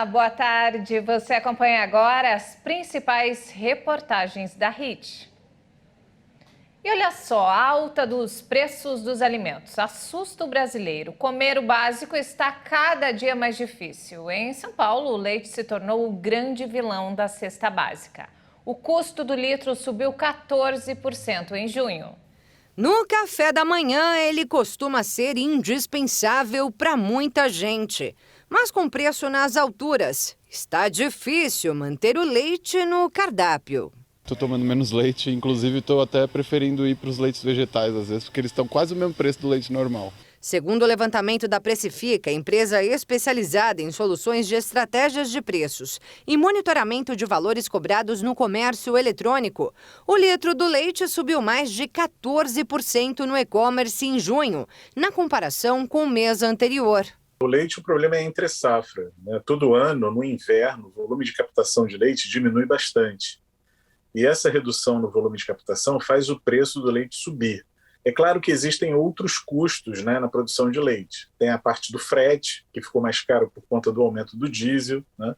boa tarde. Você acompanha agora as principais reportagens da HIT. E olha só, a alta dos preços dos alimentos assusta o brasileiro. Comer o básico está cada dia mais difícil. Em São Paulo, o leite se tornou o grande vilão da cesta básica. O custo do litro subiu 14% em junho. No café da manhã, ele costuma ser indispensável para muita gente. Mas com preço nas alturas, está difícil manter o leite no cardápio. Estou tomando menos leite, inclusive estou até preferindo ir para os leites vegetais, às vezes, porque eles estão quase o mesmo preço do leite normal. Segundo o levantamento da Precifica, empresa especializada em soluções de estratégias de preços e monitoramento de valores cobrados no comércio eletrônico, o litro do leite subiu mais de 14% no e-commerce em junho, na comparação com o mês anterior. O leite, o problema é entre safra, né? Todo ano, no inverno, o volume de captação de leite diminui bastante. E essa redução no volume de captação faz o preço do leite subir. É claro que existem outros custos, né, na produção de leite. Tem a parte do frete, que ficou mais caro por conta do aumento do diesel, né?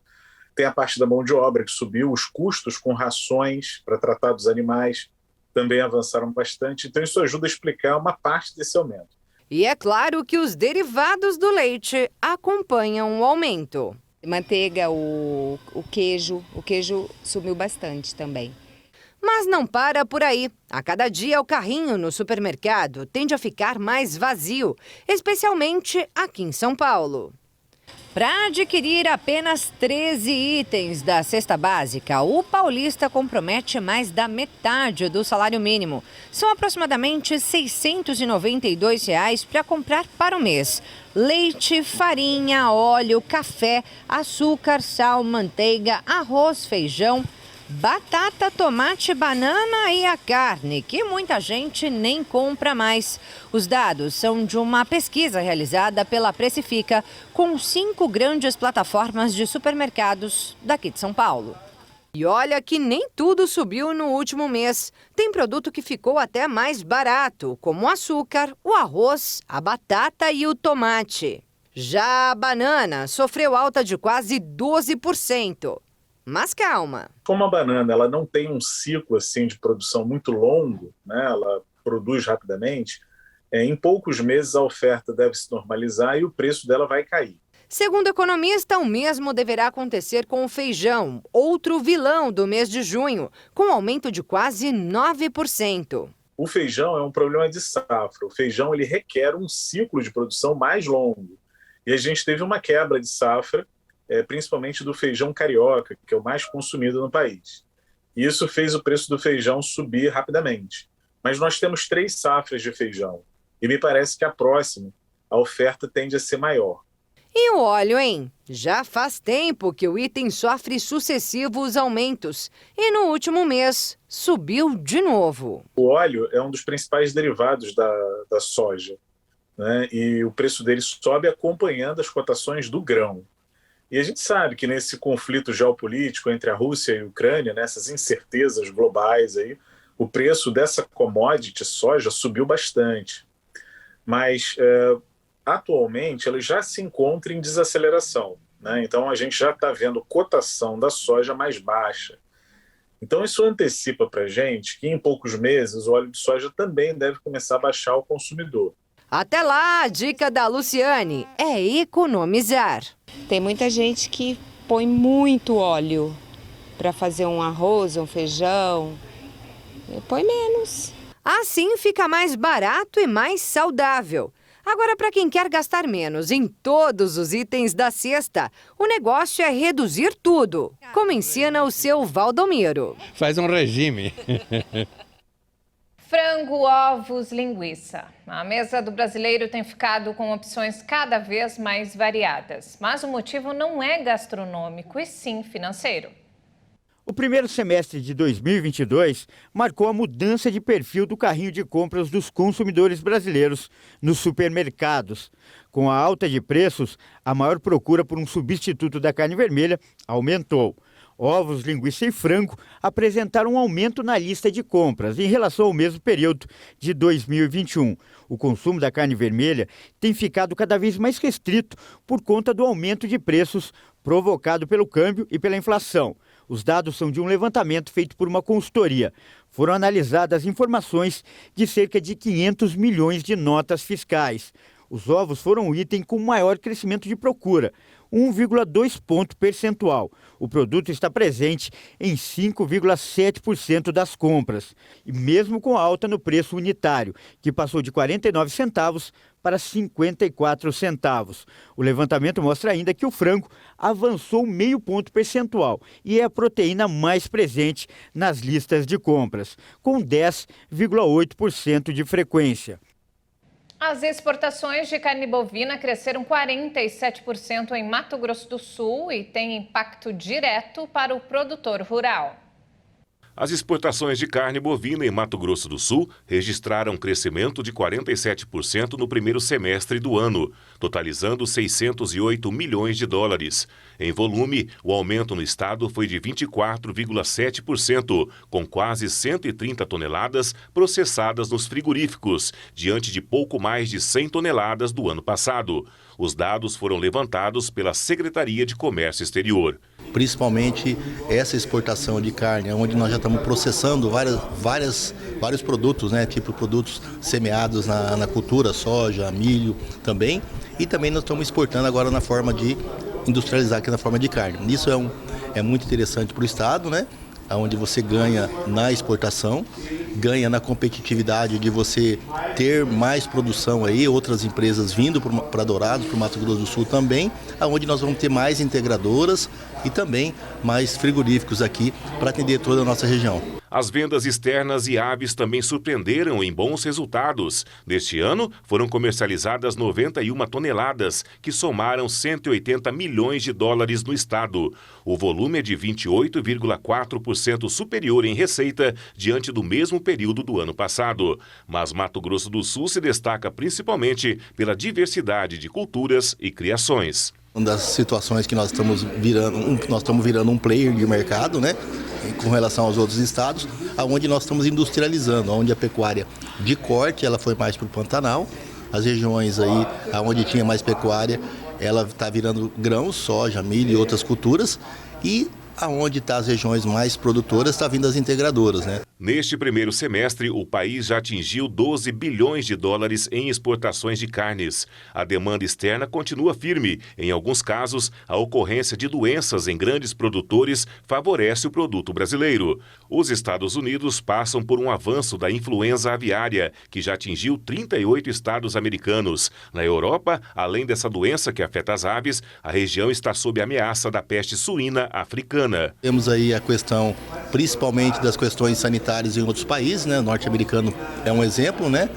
Tem a parte da mão de obra, que subiu. Os custos com rações para tratar dos animais também avançaram bastante. Então isso ajuda a explicar uma parte desse aumento. E é claro que os derivados do leite acompanham o aumento. Manteiga, o queijo subiu bastante também. Mas não para por aí. A cada dia o carrinho no supermercado tende a ficar mais vazio, especialmente aqui em São Paulo. Para adquirir apenas 13 itens da cesta básica, o paulista compromete mais da metade do salário mínimo. São aproximadamente R$ 692 para comprar para o mês. Leite, farinha, óleo, café, açúcar, sal, manteiga, arroz, feijão, batata, tomate, banana e a carne, que muita gente nem compra mais. Os dados são de uma pesquisa realizada pela Precifica com 5 grandes plataformas de supermercados daqui de São Paulo. E olha que nem tudo subiu no último mês. Tem produto que ficou até mais barato, como o açúcar, o arroz, a batata e o tomate. Já a banana sofreu alta de quase 12%. Mas calma. Como a banana ela não tem um ciclo assim, de produção muito longo, né? Ela produz rapidamente, em poucos meses a oferta deve se normalizar e o preço dela vai cair. Segundo o economista, o mesmo deverá acontecer com o feijão, outro vilão do mês de junho, com aumento de quase 9%. O feijão é um problema de safra. O feijão ele requer um ciclo de produção mais longo. E a gente teve uma quebra de safra, principalmente do feijão carioca, que é o mais consumido no país. E isso fez o preço do feijão subir rapidamente. Mas nós temos 3 safras de feijão. E me parece que a próxima, a oferta tende a ser maior. E o óleo, hein? Já faz tempo que o item sofre sucessivos aumentos. E no último mês, subiu de novo. O óleo é um dos principais derivados da soja, né? E o preço dele sobe acompanhando as cotações do grão. E a gente sabe que nesse conflito geopolítico entre a Rússia e a Ucrânia, nessas incertezas globais, aí, o preço dessa commodity soja subiu bastante. Mas, atualmente, ela já se encontra em desaceleração, né? Então, a gente já está vendo cotação da soja mais baixa. Então, isso antecipa para a gente que, em poucos meses, o óleo de soja também deve começar a baixar ao consumidor. Até lá, a dica da Luciane é economizar. Tem muita gente que põe muito óleo para fazer um arroz, um feijão. Põe menos. Assim fica mais barato e mais saudável. Agora, para quem quer gastar menos em todos os itens da cesta, o negócio é reduzir tudo, como ensina o seu Valdomiro. Faz um regime. Frango, ovos, linguiça. A mesa do brasileiro tem ficado com opções cada vez mais variadas. Mas o motivo não é gastronômico, e sim financeiro. O primeiro semestre de 2022 marcou a mudança de perfil do carrinho de compras dos consumidores brasileiros nos supermercados. Com a alta de preços, a maior procura por um substituto da carne vermelha aumentou. Ovos, linguiça e frango apresentaram um aumento na lista de compras em relação ao mesmo período de 2021. O consumo da carne vermelha tem ficado cada vez mais restrito por conta do aumento de preços provocado pelo câmbio e pela inflação. Os dados são de um levantamento feito por uma consultoria. Foram analisadas informações de cerca de 500 milhões de notas fiscais. Os ovos foram o item com maior crescimento de procura, 1,2 ponto percentual. O produto está presente em 5,7% das compras. E mesmo com a alta no preço unitário, que passou de 49 centavos para 54 centavos. O levantamento mostra ainda que o frango avançou meio ponto percentual e é a proteína mais presente nas listas de compras, com 10,8% de frequência. As exportações de carne bovina cresceram 47% em Mato Grosso do Sul e têm impacto direto para o produtor rural. As exportações de carne bovina em Mato Grosso do Sul registraram um crescimento de 47% no primeiro semestre do ano, totalizando 608 milhões de dólares. Em volume, o aumento no estado foi de 24,7%, com quase 130 toneladas processadas nos frigoríficos, diante de pouco mais de 100 toneladas do ano passado. Os dados foram levantados pela Secretaria de Comércio Exterior. Principalmente essa exportação de carne, onde nós já estamos processando vários produtos, né, tipo produtos semeados na cultura, soja, milho também, e também nós estamos exportando agora na forma de industrializar aqui na forma de carne. Isso é muito interessante para o estado, né, onde você ganha na exportação, ganha na competitividade de você ter mais produção aí, outras empresas vindo para Dourados, para o Mato Grosso do Sul também, onde nós vamos ter mais integradoras e também mais frigoríficos aqui para atender toda a nossa região. As vendas externas e aves também surpreenderam em bons resultados. Neste ano, foram comercializadas 91 toneladas, que somaram 180 milhões de dólares no estado. O volume é de 28,4% superior em receita diante do mesmo período do ano passado. Mas Mato Grosso do Sul se destaca principalmente pela diversidade de culturas e criações. Uma das situações que nós estamos virando um player de mercado, né, com relação aos outros estados, onde nós estamos industrializando, onde a pecuária de corte ela foi mais para o Pantanal, as regiões aí onde tinha mais pecuária, ela está virando grãos, soja, milho e outras culturas, e aonde está as regiões mais produtoras, está vindo as integradoras, né? Neste primeiro semestre, o país já atingiu 12 bilhões de dólares em exportações de carnes. A demanda externa continua firme. Em alguns casos, a ocorrência de doenças em grandes produtores favorece o produto brasileiro. Os Estados Unidos passam por um avanço da influenza aviária, que já atingiu 38 estados americanos. Na Europa, além dessa doença que afeta as aves, a região está sob ameaça da peste suína africana. Temos aí a questão, principalmente das questões sanitárias em outros países, né? O norte-americano é um exemplo, né?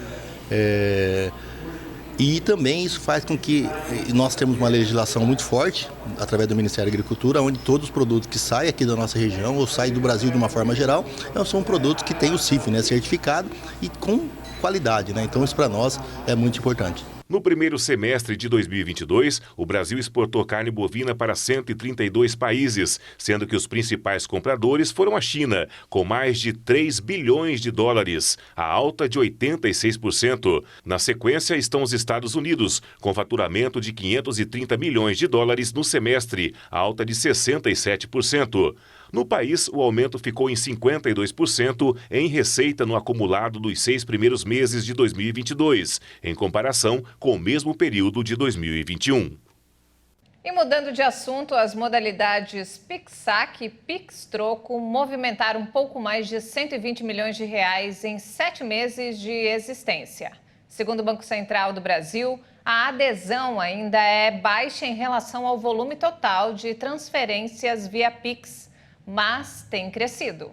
E também isso faz com que nós temos uma legislação muito forte, através do Ministério da Agricultura, onde todos os produtos que saem aqui da nossa região, ou saem do Brasil de uma forma geral, são produtos que têm o CIF, né? Certificado e com qualidade, né? Então isso para nós é muito importante. No primeiro semestre de 2022, o Brasil exportou carne bovina para 132 países, sendo que os principais compradores foram a China, com mais de 3 bilhões de dólares, a alta de 86%. Na sequência estão os Estados Unidos, com faturamento de 530 milhões de dólares no semestre, a alta de 67%. No país, o aumento ficou em 52% em receita no acumulado dos 6 primeiros meses de 2022, em comparação com o mesmo período de 2021. E mudando de assunto, as modalidades Pix-Saque e Pix-Troco movimentaram um pouco mais de 120 milhões de reais em 7 meses de existência. Segundo o Banco Central do Brasil, a adesão ainda é baixa em relação ao volume total de transferências via Pix, mas tem crescido.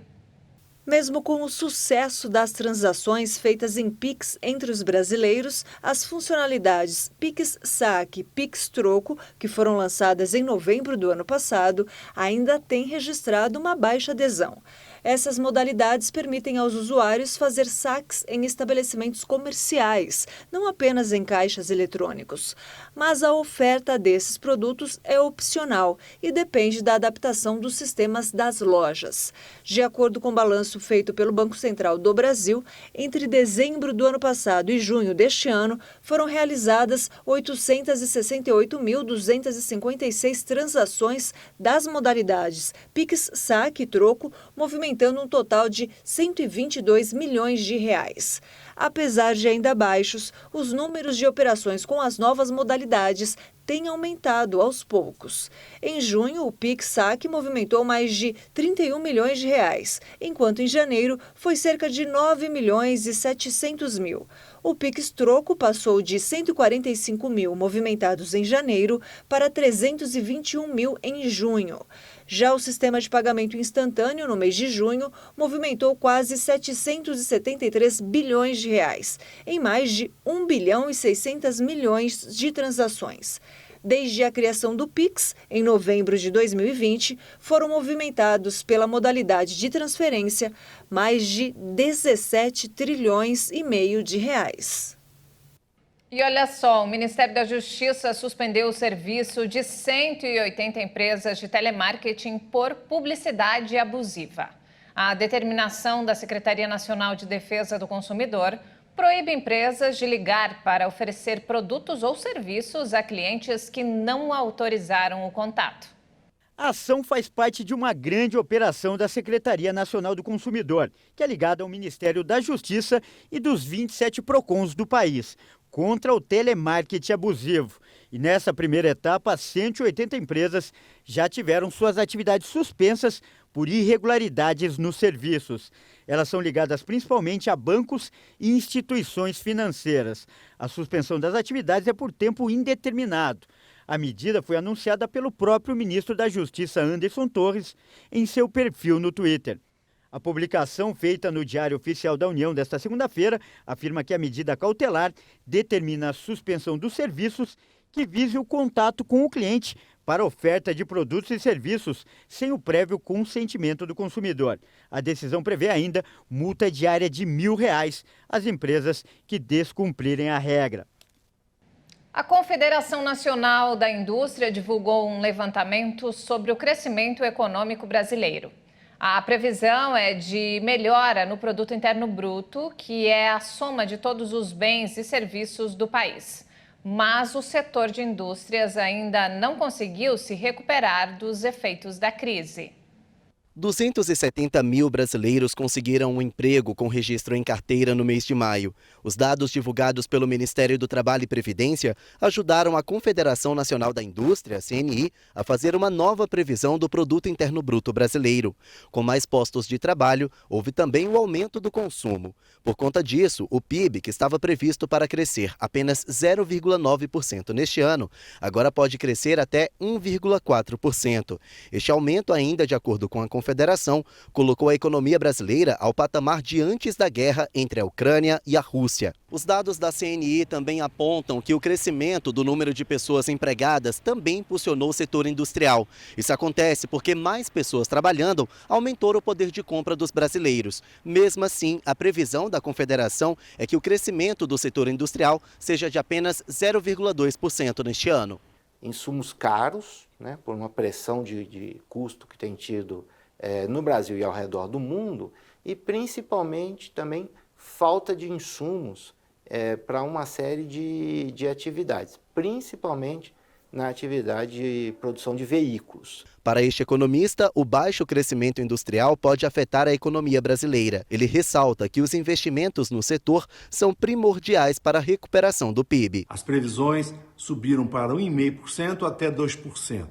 Mesmo com o sucesso das transações feitas em Pix entre os brasileiros, as funcionalidades Pix-Saque e Pix-Troco, que foram lançadas em novembro do ano passado, ainda têm registrado uma baixa adesão. Essas modalidades permitem aos usuários fazer saques em estabelecimentos comerciais, não apenas em caixas eletrônicos. Mas a oferta desses produtos é opcional e depende da adaptação dos sistemas das lojas. De acordo com o balanço levantamento feito pelo Banco Central do Brasil, entre dezembro do ano passado e junho deste ano, foram realizadas 868.256 transações das modalidades Pix, Saque e Troco, movimentando um total de R$ 122 milhões. Apesar de ainda baixos, os números de operações com as novas modalidades têm aumentado aos poucos. Em junho, o Pix Saque movimentou mais de R$ 31 milhões, enquanto em janeiro foi cerca de R$ 9 milhões e 700 mil. O Pix Troco passou de 145 mil movimentados em janeiro para 321 mil em junho. Já o sistema de pagamento instantâneo, no mês de junho, movimentou quase 773 bilhões de reais, em mais de 1 bilhão e 600 milhões de transações. Desde a criação do Pix, em novembro de 2020, foram movimentados pela modalidade de transferência mais de 17 trilhões e meio de reais. E olha só, o Ministério da Justiça suspendeu o serviço de 180 empresas de telemarketing por publicidade abusiva. A determinação da Secretaria Nacional de Defesa do Consumidor proíbe empresas de ligar para oferecer produtos ou serviços a clientes que não autorizaram o contato. A ação faz parte de uma grande operação da Secretaria Nacional do Consumidor, que é ligada ao Ministério da Justiça e dos 27 PROCONs do país, contra o telemarketing abusivo. E nessa primeira etapa, 180 empresas já tiveram suas atividades suspensas por irregularidades nos serviços. Elas são ligadas principalmente a bancos e instituições financeiras. A suspensão das atividades é por tempo indeterminado. A medida foi anunciada pelo próprio ministro da Justiça, Anderson Torres, em seu perfil no Twitter. A publicação feita no Diário Oficial da União desta segunda-feira afirma que a medida cautelar determina a suspensão dos serviços que vise o contato com o cliente para oferta de produtos e serviços sem o prévio consentimento do consumidor. A decisão prevê ainda multa diária de R$ 1.000 às empresas que descumprirem a regra. A Confederação Nacional da Indústria divulgou um levantamento sobre o crescimento econômico brasileiro. A previsão é de melhora no Produto Interno Bruto, que é a soma de todos os bens e serviços do país. Mas o setor de indústrias ainda não conseguiu se recuperar dos efeitos da crise. 270 mil brasileiros conseguiram um emprego com registro em carteira no mês de maio. Os dados divulgados pelo Ministério do Trabalho e Previdência ajudaram a Confederação Nacional da Indústria, CNI, a fazer uma nova previsão do Produto Interno Bruto brasileiro. Com mais postos de trabalho, houve também o aumento do consumo. Por conta disso, o PIB, que estava previsto para crescer apenas 0,9% neste ano, agora pode crescer até 1,4%. Este aumento, ainda de acordo com a Confederação, colocou a economia brasileira ao patamar de antes da guerra entre a Ucrânia e a Rússia. Os dados da CNI também apontam que o crescimento do número de pessoas empregadas também impulsionou o setor industrial. Isso acontece porque mais pessoas trabalhando aumentou o poder de compra dos brasileiros. Mesmo assim, a previsão da Confederação é que o crescimento do setor industrial seja de apenas 0,2% neste ano. Insumos caros, por uma pressão de custo que tem tido no Brasil e ao redor do mundo, e principalmente também falta de insumos para uma série de atividades, principalmente na atividade de produção de veículos. Para este economista, o baixo crescimento industrial pode afetar a economia brasileira. Ele ressalta que os investimentos no setor são primordiais para a recuperação do PIB. As previsões subiram para 1,5% até 2%.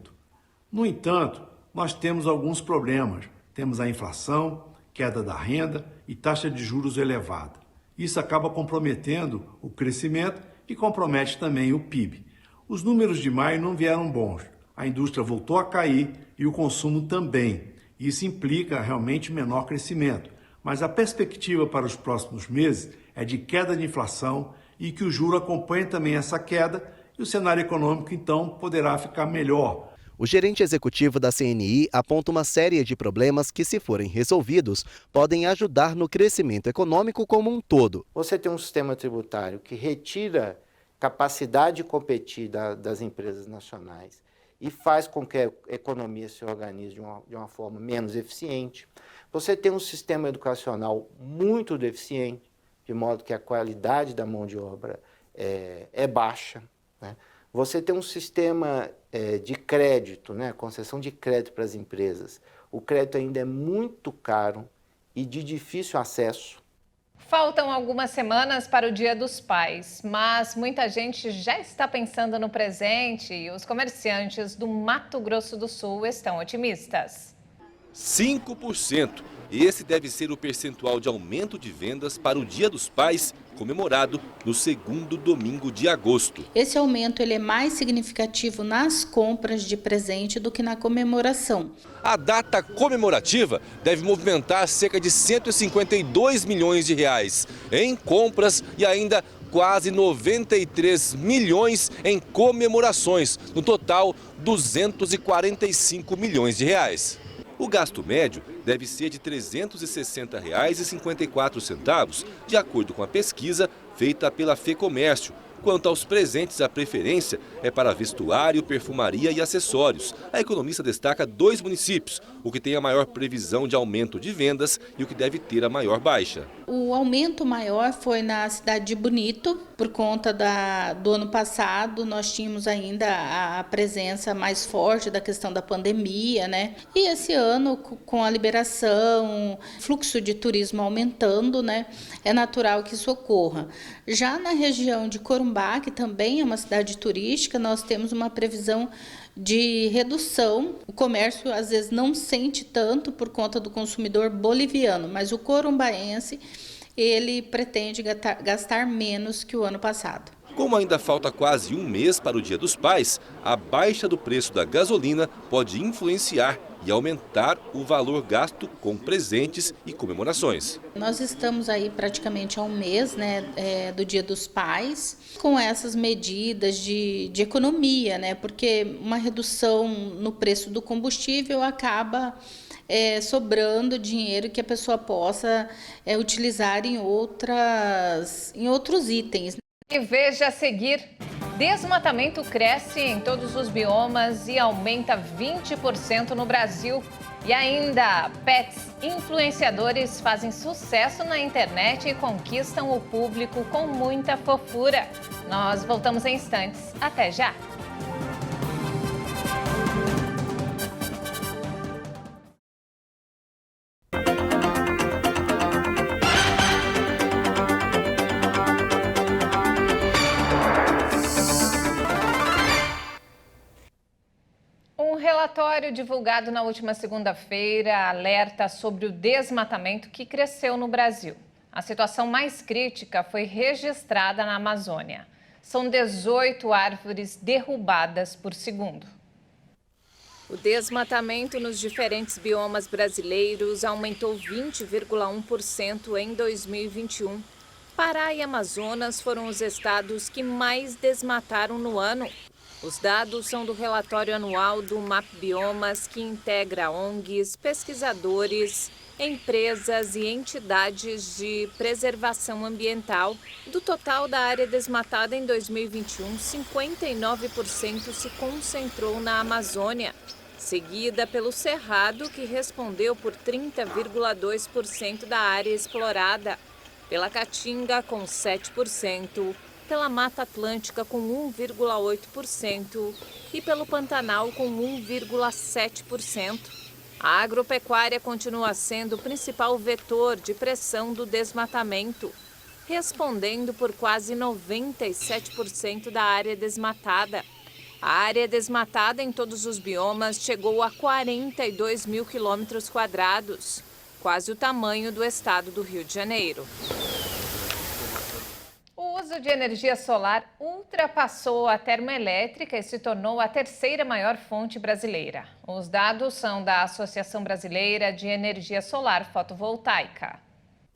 No entanto, nós temos alguns problemas. Temos a inflação, queda da renda e taxa de juros elevada. Isso acaba comprometendo o crescimento e compromete também o PIB. Os números de maio não vieram bons. A indústria voltou a cair e o consumo também. Isso implica realmente menor crescimento. Mas a perspectiva para os próximos meses é de queda de inflação e que o juro acompanhe também essa queda e o cenário econômico, então, poderá ficar melhor. O gerente executivo da CNI aponta uma série de problemas que, se forem resolvidos, podem ajudar no crescimento econômico como um todo. Você tem um sistema tributário que retira capacidade de competir das empresas nacionais e faz com que a economia se organize de uma forma menos eficiente. Você tem um sistema educacional muito deficiente, de modo que a qualidade da mão de obra é baixa, né? Você tem um sistema de crédito, né? Concessão de crédito para as empresas. O crédito ainda é muito caro e de difícil acesso. Faltam algumas semanas para o Dia dos Pais, mas muita gente já está pensando no presente e os comerciantes do Mato Grosso do Sul estão otimistas. 5%. Esse deve ser o percentual de aumento de vendas para o Dia dos Pais, comemorado no segundo domingo de agosto. Esse aumento ele é mais significativo nas compras de presente do que na comemoração. A data comemorativa deve movimentar cerca de 152 milhões de reais em compras e ainda quase 93 milhões em comemorações, no total 245 milhões de reais. O gasto médio deve ser de R$ 360,54, de acordo com a pesquisa feita pela FEComércio. Quanto aos presentes, a preferência é para vestuário, perfumaria e acessórios. A economista destaca 2 municípios, o que tem a maior previsão de aumento de vendas e o que deve ter a maior baixa. O aumento maior foi na cidade de Bonito, por conta do ano passado, nós tínhamos ainda a presença mais forte da questão da pandemia, né? E esse ano, com a liberação, fluxo de turismo aumentando, né? É natural que isso ocorra. Já na região de Corumbá, que também é uma cidade turística, nós temos uma previsão de redução. O comércio às vezes não sente tanto por conta do consumidor boliviano, mas o corumbaense, ele pretende gastar menos que o ano passado. Como ainda falta quase um mês para o Dia dos Pais, a baixa do preço da gasolina pode influenciar e aumentar o valor gasto com presentes e comemorações. Nós estamos aí praticamente há um mês, né, do Dia dos Pais, com essas medidas de economia, né, porque uma redução no preço do combustível acaba sobrando dinheiro que a pessoa possa utilizar em outros itens. E veja a seguir, desmatamento cresce em todos os biomas e aumenta 20% no Brasil. E ainda, pets influenciadores fazem sucesso na internet e conquistam o público com muita fofura. Nós voltamos em instantes. Até já! Um relatório divulgado na última segunda-feira alerta sobre o desmatamento que cresceu no Brasil. A situação mais crítica foi registrada na Amazônia. São 18 árvores derrubadas por segundo. O desmatamento nos diferentes biomas brasileiros aumentou 20,1% em 2021. Pará e Amazonas foram os estados que mais desmataram no ano. Os dados são do relatório anual do MapBiomas, que integra ONGs, pesquisadores, empresas e entidades de preservação ambiental. Do total da área desmatada em 2021, 59% se concentrou na Amazônia, seguida pelo Cerrado, que respondeu por 30,2% da área explorada, pela Caatinga, com 7%, pela Mata Atlântica com 1,8% e pelo Pantanal com 1,7%. A agropecuária continua sendo o principal vetor de pressão do desmatamento, respondendo por quase 97% da área desmatada. A área desmatada em todos os biomas chegou a 42 mil quilômetros quadrados, quase o tamanho do estado do Rio de Janeiro. O uso de energia solar ultrapassou a termoelétrica e se tornou a terceira maior fonte brasileira. Os dados são da Associação Brasileira de Energia Solar Fotovoltaica.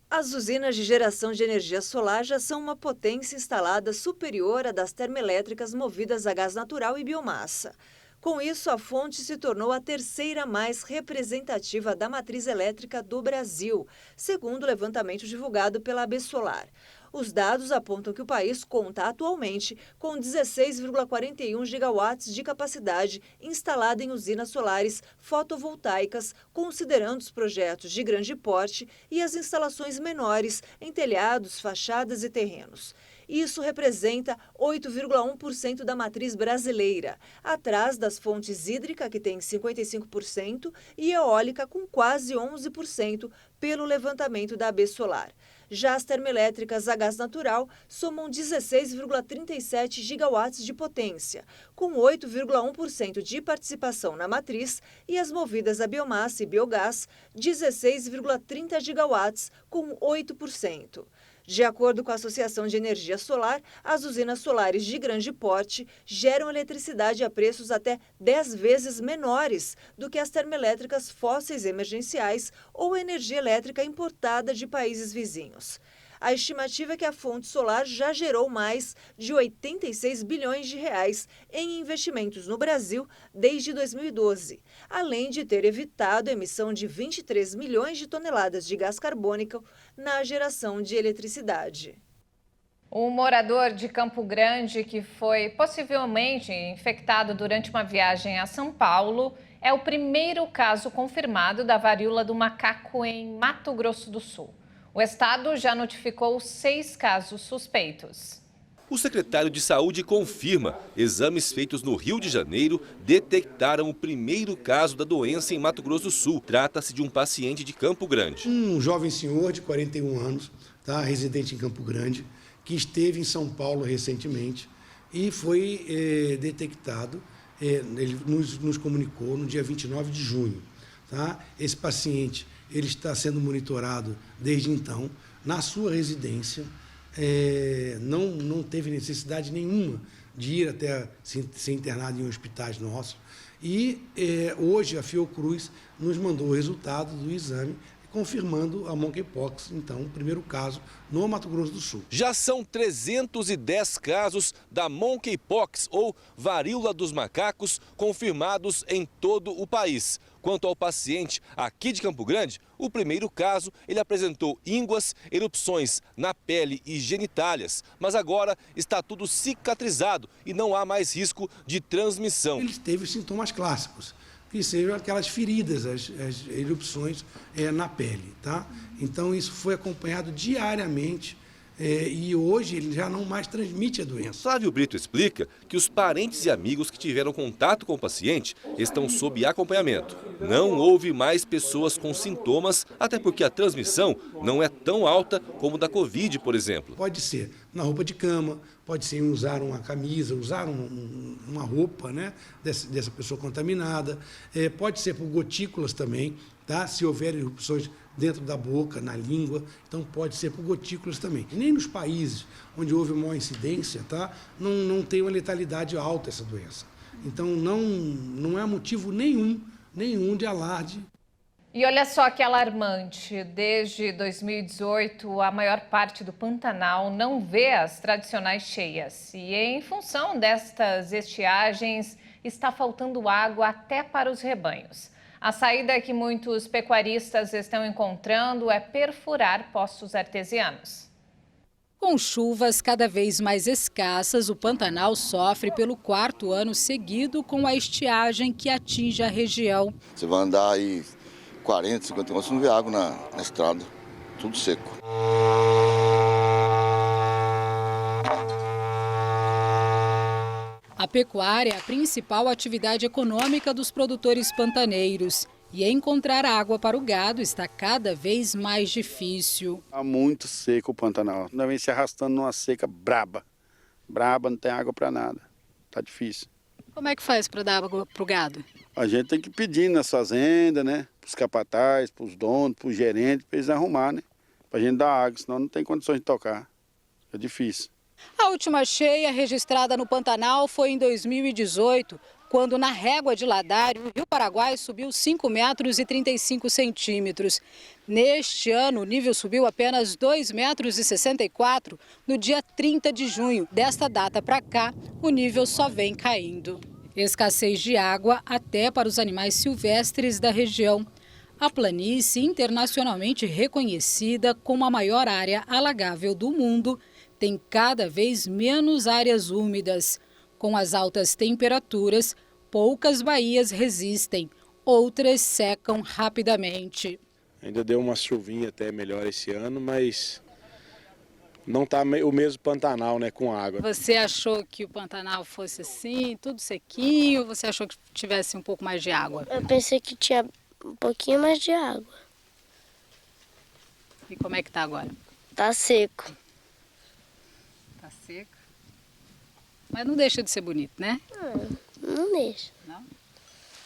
As usinas de geração de energia solar já são uma potência instalada superior à das termoelétricas movidas a gás natural e biomassa. Com isso, a fonte se tornou a terceira mais representativa da matriz elétrica do Brasil, segundo o levantamento divulgado pela ABSolar. Os dados apontam que o país conta atualmente com 16,41 gigawatts de capacidade instalada em usinas solares fotovoltaicas, considerando os projetos de grande porte e as instalações menores em telhados, fachadas e terrenos. Isso representa 8,1% da matriz brasileira, atrás das fontes hídrica, que tem 55%, e eólica, com quase 11%, pelo levantamento da AB Solar. Já as termoelétricas a gás natural somam 16,37 gigawatts de potência, com 8,1% de participação na matriz, e as movidas a biomassa e biogás, 16,30 gigawatts, com 8%. De acordo com a Associação de Energia Solar, as usinas solares de grande porte geram eletricidade a preços até 10 vezes menores do que as termoelétricas fósseis emergenciais ou energia elétrica importada de países vizinhos. A estimativa é que a fonte solar já gerou mais de 86 bilhões de reais em investimentos no Brasil desde 2012, além de ter evitado a emissão de 23 milhões de toneladas de gás carbônico na geração de eletricidade. Um morador de Campo Grande que foi possivelmente infectado durante uma viagem a São Paulo é o primeiro caso confirmado da varíola do macaco em Mato Grosso do Sul. O estado já notificou 6 casos suspeitos. O secretário de Saúde confirma. Exames feitos no Rio de Janeiro detectaram o primeiro caso da doença em Mato Grosso do Sul. Trata-se de um paciente de Campo Grande. Um jovem senhor de 41 anos, residente em Campo Grande, que esteve em São Paulo recentemente e foi detectado, ele nos comunicou no dia 29 de junho. Esse paciente ele está sendo monitorado desde então na sua residência, não teve necessidade nenhuma de ir até ser internado em hospitais nossos. E hoje a Fiocruz nos mandou o resultado do exame, confirmando a monkeypox, então, o primeiro caso no Mato Grosso do Sul. Já são 310 casos da monkeypox, ou varíola dos macacos, confirmados em todo o país. Quanto ao paciente aqui de Campo Grande, o primeiro caso, ele apresentou ínguas, erupções na pele e genitálias, mas agora está tudo cicatrizado e não há mais risco de transmissão. Ele teve sintomas clássicos, que sejam aquelas feridas, as erupções na pele, Então isso foi acompanhado diariamente e hoje ele já não mais transmite a doença. Flávio Brito explica que os parentes e amigos que tiveram contato com o paciente estão sob acompanhamento. Não houve mais pessoas com sintomas, até porque a transmissão não é tão alta como da Covid, por exemplo. Pode ser na roupa de cama, pode ser em usar uma camisa, usar uma roupa dessa pessoa contaminada, pode ser por gotículas também, se houver erupções dentro da boca, na língua, então pode ser por gotículas também. Nem nos países onde houve maior incidência, não tem uma letalidade alta essa doença. Então não é motivo nenhum de alarde. E olha só que alarmante, desde 2018 a maior parte do Pantanal não vê as tradicionais cheias. E em função destas estiagens está faltando água até para os rebanhos. A saída que muitos pecuaristas estão encontrando é perfurar poços artesianos. Com chuvas cada vez mais escassas, o Pantanal sofre pelo 4º ano seguido com a estiagem que atinge a região. Você vai andar aí 40, 50 km, não vê água na estrada, tudo seco. A pecuária é a principal atividade econômica dos produtores pantaneiros e encontrar água para o gado está cada vez mais difícil. Está muito seco o Pantanal, nós vem se arrastando numa seca braba. Braba, não tem água para nada, está difícil. Como é que faz para dar água para o gado? A gente tem que pedir nas fazendas, para os capatazes, para os donos, para os gerentes, para eles arrumarem, para a gente dar água, senão não tem condições de tocar, é difícil. A última cheia registrada no Pantanal foi em 2018, quando na régua de Ladário, o Rio Paraguai subiu 5 metros e 35 centímetros. Neste ano, o nível subiu apenas 2 metros e 64 no dia 30 de junho. Desta data para cá, o nível só vem caindo. Escassez de água até para os animais silvestres da região. A planície, internacionalmente reconhecida como a maior área alagável do mundo, tem cada vez menos áreas úmidas. Com as altas temperaturas, poucas baías resistem, outras secam rapidamente. Ainda deu uma chuvinha até melhor esse ano, mas não está o mesmo Pantanal, né, com água. Você achou que o Pantanal fosse assim, tudo sequinho, ou você achou que tivesse um pouco mais de água? Eu pensei que tinha um pouquinho mais de água. E como é que tá agora? Tá seco. Tá seco. Mas não deixa de ser bonito, né? Não deixa. Não?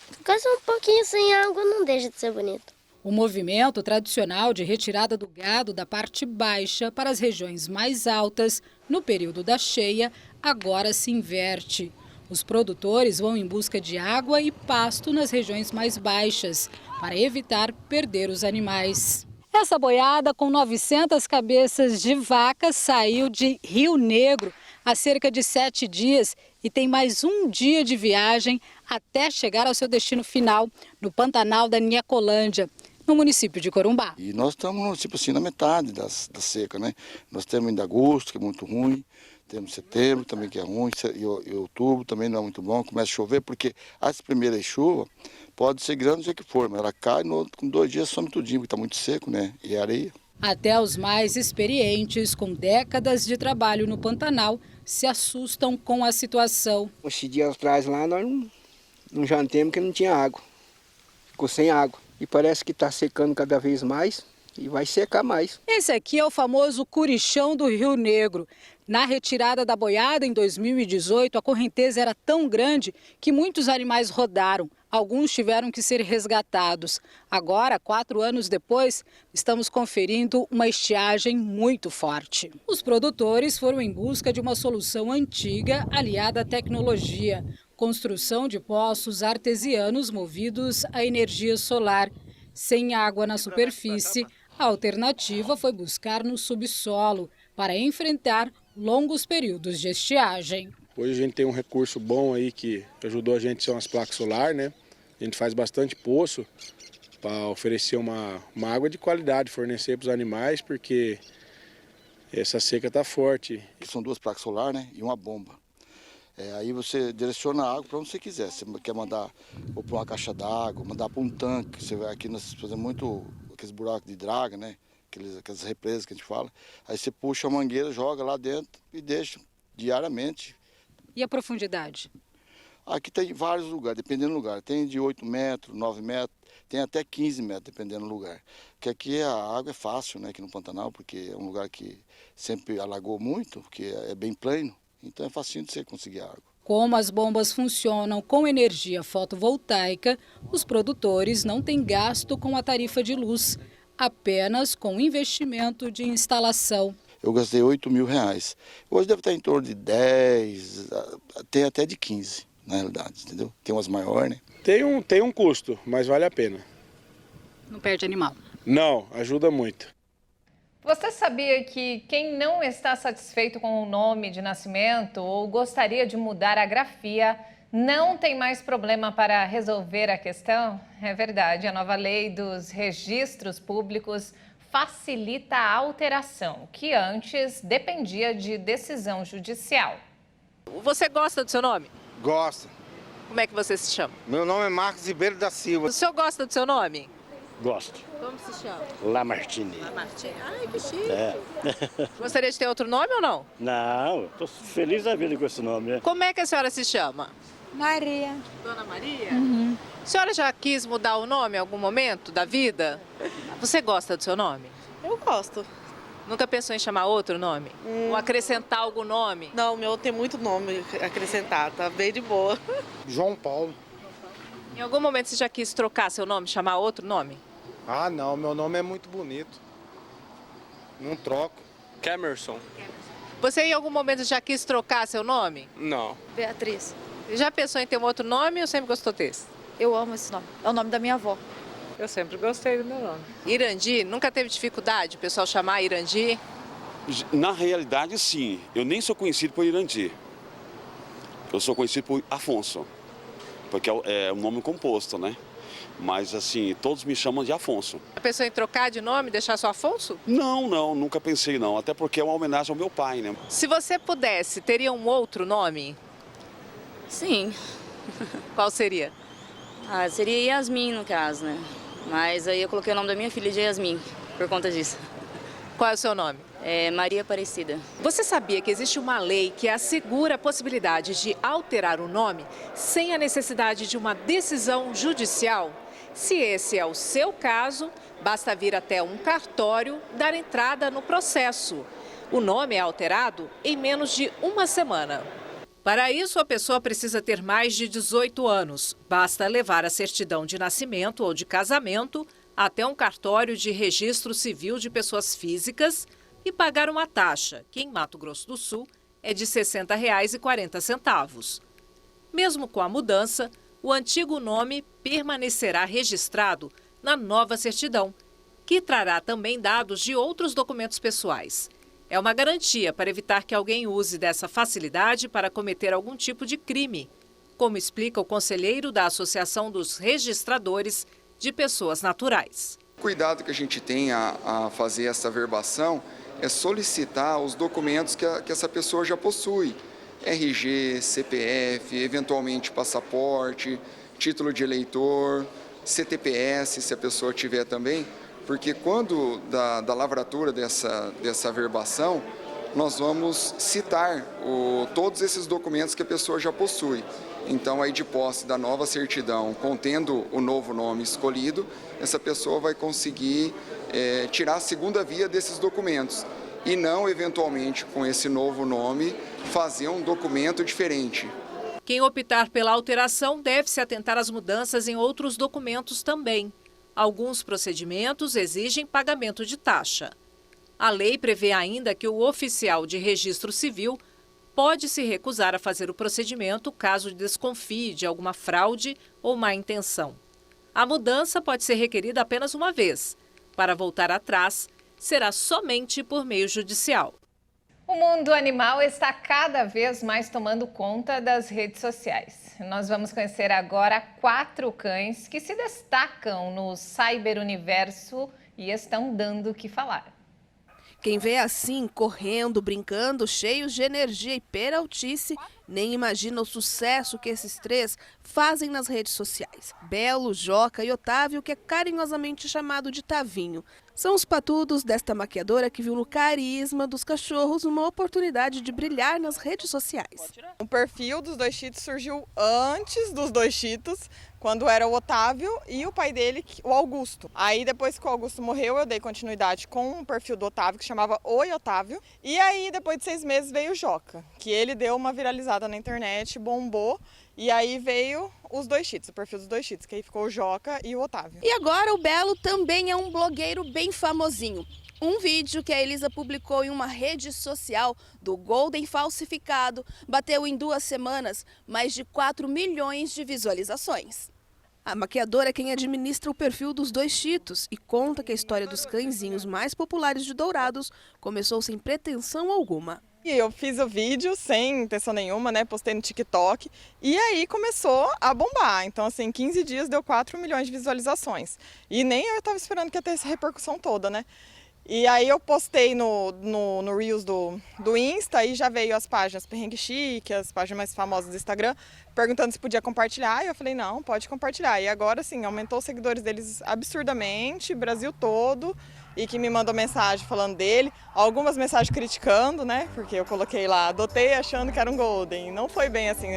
Ficar só um pouquinho sem água não deixa de ser bonito. O movimento tradicional de retirada do gado da parte baixa para as regiões mais altas no período da cheia agora se inverte. Os produtores vão em busca de água e pasto nas regiões mais baixas para evitar perder os animais. Essa boiada com 900 cabeças de vaca saiu de Rio Negro há cerca de 7 dias e tem mais um dia de viagem até chegar ao seu destino final, no Pantanal da Niacolândia, no município de Corumbá. E nós estamos, tipo assim, na metade da seca, né? Nós temos ainda agosto, que é muito ruim, temos setembro também, que é ruim, e outubro também não é muito bom, começa a chover, porque as primeiras chuvas pode ser grande do jeito que for, mas ela cai, com 2 dias some tudinho, porque está muito seco, né? E é areia. Até os mais experientes, com décadas de trabalho no Pantanal, se assustam com a situação. Esse dia atrás lá nós não jantemos porque não tinha água. Ficou sem água. E parece que está secando cada vez mais e vai secar mais. Esse aqui é o famoso curichão do Rio Negro. Na retirada da boiada em 2018, a correnteza era tão grande que muitos animais rodaram. Alguns tiveram que ser resgatados. Agora, 4 anos depois, estamos conferindo uma estiagem muito forte. Os produtores foram em busca de uma solução antiga aliada à tecnologia. Construção de poços artesianos movidos à energia solar. Sem água na superfície, a alternativa foi buscar no subsolo para enfrentar longos períodos de estiagem. Hoje a gente tem um recurso bom aí que ajudou a gente, são as placas solares, né? A gente faz bastante poço para oferecer uma água de qualidade, fornecer para os animais, porque essa seca está forte. São 2 placas solares, né? E uma bomba. Aí você direciona a água para onde você quiser. Você quer mandar ou para uma caixa d'água, mandar para um tanque. Você vai aqui, nós fazemos muito aqueles buracos de draga, né? Aquelas represas que a gente fala. Aí você puxa a mangueira, joga lá dentro e deixa diariamente. E a profundidade? Aqui tem vários lugares, dependendo do lugar. Tem de 8 metros, 9 metros, tem até 15 metros, dependendo do lugar. Porque aqui a água é fácil, né, aqui no Pantanal, porque é um lugar que sempre alagou muito, porque é bem plano. Então é facinho de você conseguir água. Como as bombas funcionam com energia fotovoltaica, os produtores não têm gasto com a tarifa de luz, apenas com investimento de instalação. Eu gastei R$8.000. Hoje deve estar em torno de 10, tem até de 15, na realidade, entendeu? Tem umas maiores, né? Tem um custo, mas vale a pena. Não perde animal? Não, ajuda muito. Você sabia que quem não está satisfeito com o nome de nascimento ou gostaria de mudar a grafia não tem mais problema para resolver a questão? É verdade, a nova lei dos registros públicos facilita a alteração, que antes dependia de decisão judicial. Você gosta do seu nome? Gosto. Como é que você se chama? Meu nome é Marcos Ribeiro da Silva. O senhor gosta do seu nome? Gosto. Como se chama? Lamartine. Lamartine. Ai, que chique. É. Gostaria de ter outro nome ou não? Não, eu tô feliz da vida com esse nome, né? Como é que a senhora se chama? Maria. Dona Maria? Uhum. A senhora já quis mudar o nome em algum momento da vida? Você gosta do seu nome? Eu gosto. Nunca pensou em chamar outro nome? Ou acrescentar algum nome? Não, o meu tem muito nome acrescentado, tá bem de boa. João Paulo. Em algum momento você já quis trocar seu nome, chamar outro nome? Ah, não, meu nome é muito bonito. Não troco. Camerson. Você em algum momento já quis trocar seu nome? Não. Beatriz. Já pensou em ter um outro nome ou sempre gostou desse? Eu amo esse nome. É o nome da minha avó. Eu sempre gostei do meu nome. Irandi, nunca teve dificuldade o pessoal chamar Irandi? Na realidade, sim. Eu nem sou conhecido por Irandi. Eu sou conhecido por Afonso, porque é um nome composto, né? Mas assim, todos me chamam de Afonso. A pessoa em trocar de nome, deixar só Afonso? Não, nunca pensei não. Até porque é uma homenagem ao meu pai, né? Se você pudesse, teria um outro nome? Sim. Qual seria? Seria Yasmin, no caso, né? Mas aí eu coloquei o nome da minha filha de Yasmin, por conta disso. Qual é o seu nome? Maria Aparecida. Você sabia que existe uma lei que assegura a possibilidade de alterar o nome sem a necessidade de uma decisão judicial? Se esse é o seu caso, basta vir até um cartório dar entrada no processo. O nome é alterado em menos de uma semana. Para isso, a pessoa precisa ter mais de 18 anos. Basta levar a certidão de nascimento ou de casamento até um cartório de registro civil de pessoas físicas e pagar uma taxa, que em Mato Grosso do Sul é de R$ 60,40. Mesmo com a mudança, o antigo nome permanecerá registrado na nova certidão, que trará também dados de outros documentos pessoais. É uma garantia para evitar que alguém use dessa facilidade para cometer algum tipo de crime, como explica o conselheiro da Associação dos Registradores de Pessoas Naturais. O cuidado que a gente tem a fazer essa verbação é solicitar os documentos que essa pessoa já possui. RG, CPF, eventualmente passaporte, título de eleitor, CTPS, se a pessoa tiver também, porque quando da lavratura dessa verbação, nós vamos citar todos esses documentos que a pessoa já possui. Então, aí de posse da nova certidão, contendo o novo nome escolhido, essa pessoa vai conseguir tirar a segunda via desses documentos e não, eventualmente, com esse novo nome, fazer um documento diferente. Quem optar pela alteração deve se atentar às mudanças em outros documentos também. Alguns procedimentos exigem pagamento de taxa. A lei prevê ainda que o oficial de registro civil pode se recusar a fazer o procedimento caso desconfie de alguma fraude ou má intenção. A mudança pode ser requerida apenas uma vez. Para voltar atrás, será somente por meio judicial. O mundo animal está cada vez mais tomando conta das redes sociais. Nós vamos conhecer agora 4 cães que se destacam no cyberuniverso e estão dando o que falar. Quem vê assim, correndo, brincando, cheios de energia e peraltice, nem imagina o sucesso que esses 3 fazem nas redes sociais. Belo, Joca e Otávio, que é carinhosamente chamado de Tavinho. São os patudos desta maquiadora que viu no carisma dos cachorros uma oportunidade de brilhar nas redes sociais. O perfil dos 2 Cheetos surgiu antes dos 2 Cheetos, quando era o Otávio e o pai dele, o Augusto. Aí depois que o Augusto morreu, eu dei continuidade com o perfil do Otávio, que chamava Oi Otávio. E aí depois de 6 meses veio o Joca, que ele deu uma viralizada na internet, bombou. E aí veio os 2 Cheetos, o perfil dos 2 Cheetos, que aí ficou o Joca e o Otávio. E agora o Belo também é um blogueiro bem famosinho. Um vídeo que a Elisa publicou em uma rede social do Golden falsificado bateu em 2 semanas mais de 4 milhões de visualizações. A maquiadora é quem administra o perfil dos 2 Cheetos e conta que a história dos cãezinhos mais populares de Dourados começou sem pretensão alguma. E eu fiz o vídeo sem intenção nenhuma, né? Postei no TikTok e aí começou a bombar. Então, assim, em 15 dias deu 4 milhões de visualizações. E nem eu estava esperando que ia ter essa repercussão toda, né? E aí eu postei no Reels do Insta e já veio as páginas Perrengue Chique, as páginas mais famosas do Instagram, perguntando se podia compartilhar. E eu falei, não, pode compartilhar. E agora, sim, aumentou os seguidores deles absurdamente, Brasil todo. E que me mandou mensagem falando dele, algumas mensagens criticando, né? Porque eu coloquei lá, adotei achando que era um Golden. Não foi bem assim,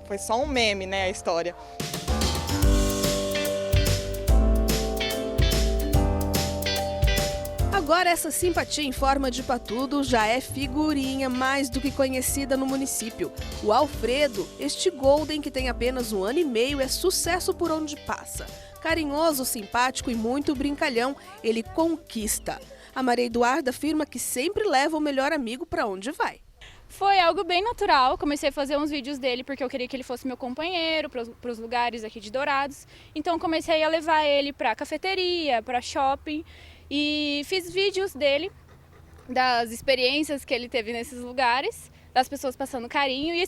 foi só um meme, né, a história. Agora essa simpatia em forma de patudo já é figurinha mais do que conhecida no município. O Alfredo, este Golden que tem apenas 1 ano e meio, é sucesso por onde passa. Carinhoso, simpático e muito brincalhão, ele conquista. A Maria Eduarda afirma que sempre leva o melhor amigo para onde vai. Foi algo bem natural, comecei a fazer uns vídeos dele porque eu queria que ele fosse meu companheiro para os lugares aqui de Dourados. Então comecei a levar ele para cafeteria, para shopping e fiz vídeos dele, das experiências que ele teve nesses lugares, das pessoas passando carinho e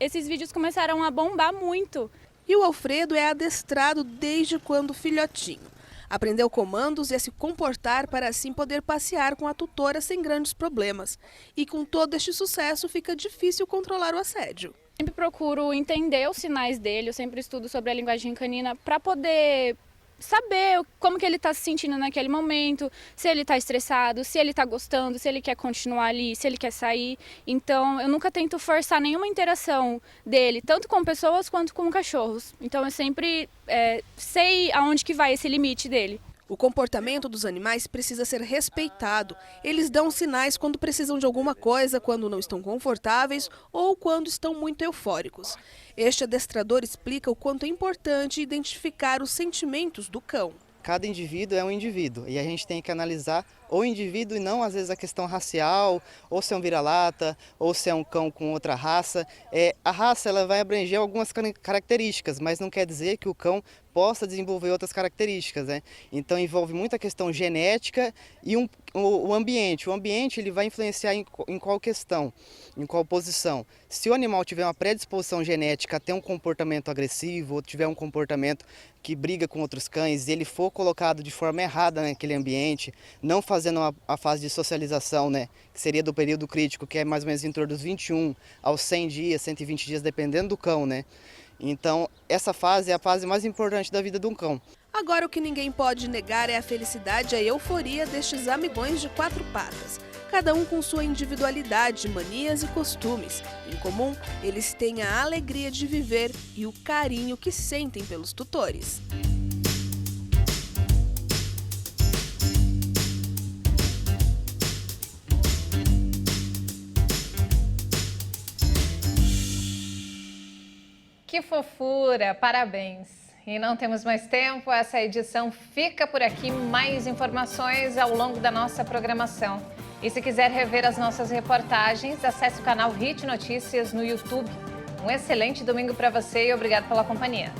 esses vídeos começaram a bombar muito. E o Alfredo é adestrado desde quando filhotinho. Aprendeu comandos e a se comportar para assim poder passear com a tutora sem grandes problemas. E com todo este sucesso, fica difícil controlar o assédio. Sempre procuro entender os sinais dele, eu sempre estudo sobre a linguagem canina para poder saber como que ele está se sentindo naquele momento, se ele está estressado, se ele está gostando, se ele quer continuar ali, se ele quer sair. Então, eu nunca tento forçar nenhuma interação dele, tanto com pessoas quanto com cachorros. Então, eu sempre sei aonde que vai esse limite dele. O comportamento dos animais precisa ser respeitado. Eles dão sinais quando precisam de alguma coisa, quando não estão confortáveis ou quando estão muito eufóricos. Este adestrador explica o quanto é importante identificar os sentimentos do cão. Cada indivíduo é um indivíduo e a gente tem que analisar o indivíduo e não, às vezes, a questão racial, ou se é um vira-lata, ou se é um cão com outra raça. A raça ela vai abranger algumas características, mas não quer dizer que o cão possa desenvolver outras características, né? Então envolve muita questão genética e o ambiente. O ambiente ele vai influenciar em qual questão, em qual posição. Se o animal tiver uma predisposição genética a ter um comportamento agressivo, ou tiver um comportamento que briga com outros cães, e ele for colocado de forma errada naquele ambiente, não fazendo a fase de socialização, né, que seria do período crítico, que é mais ou menos em torno dos 21 aos 100 dias, 120 dias, dependendo do cão, né? Então, essa fase é a fase mais importante da vida de um cão. Agora, o que ninguém pode negar é a felicidade e a euforia destes amigões de 4 patas. Cada um com sua individualidade, manias e costumes. Em comum, eles têm a alegria de viver e o carinho que sentem pelos tutores. Que fofura, parabéns! E não temos mais tempo, essa edição fica por aqui. Mais informações ao longo da nossa programação. E se quiser rever as nossas reportagens, acesse o canal Hit Notícias no YouTube. Um excelente domingo para você e obrigado pela companhia.